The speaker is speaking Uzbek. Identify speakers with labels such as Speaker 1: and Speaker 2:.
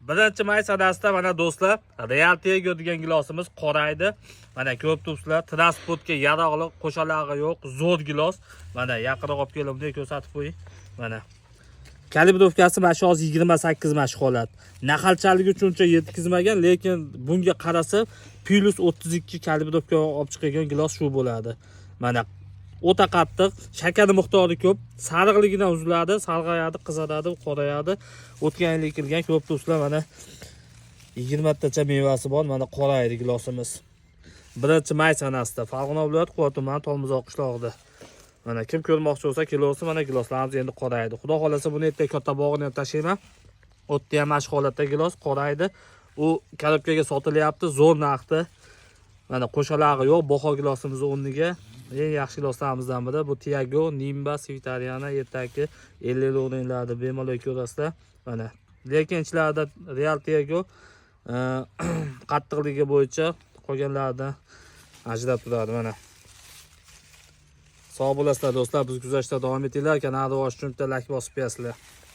Speaker 1: Birinchi may sadasida mana do'stlar, Real Tego degan gilosimiz qoraydi. Mana ko'rib turibsizlar, transportga yaroqli, qo'shalog'i yo'q, zo'r gilos. Mana yaqinroq olib kelib bunday ko'rsatib qo'ying. Mana kalibrovkasi mana shu hozir 28 mashg'ulot. Naqalchaligi uchun uncha yetkazmagan, lekin bunga qarasa plus 32 kalibrovka olib chiqargan gilos shu bo'ladi. Mana o'ta qattiq, shakar miqdori ko'p, sariqligidan uziladi, sarg'ayadi, qizaradi, qorayadi. O'tgan yil ekilgan ko'p do'stlar, mana 20 tacha mevasi bor, mana qoraydi gilosimiz. 1-may sanasida Farg'ona viloyati Quva tumani Tolmizoq qishlog'ida. Mana kim ko'rmoqchi bo'lsa, kelosi mana giloslarimiz endi qoraydi. Xudo xolasa buni ertaga katta bog'ini ham tashlayman. O'tda ham mashq holatda gilos qoraydi. U karobkaga sotilyapti, zo'r narxda. Mana qo'shalog'i yo'q, baho gilosimiz o'rniga. Eng yaxshi giloslarimizdan biri bu Tiago, Nimbus, Vitariana, ertagi 50 o'rinlarda bemalol ko'rasizlar. Mana lekin ichlarida Real Tiago qattiqligi bo'yicha qolganlardan ajrab turadi. Mana sog' bo'lasizlar do'stlar, biz kuzatishda davom etinglar. Kanalni rivoj uchun like bosib qo'yasizlar.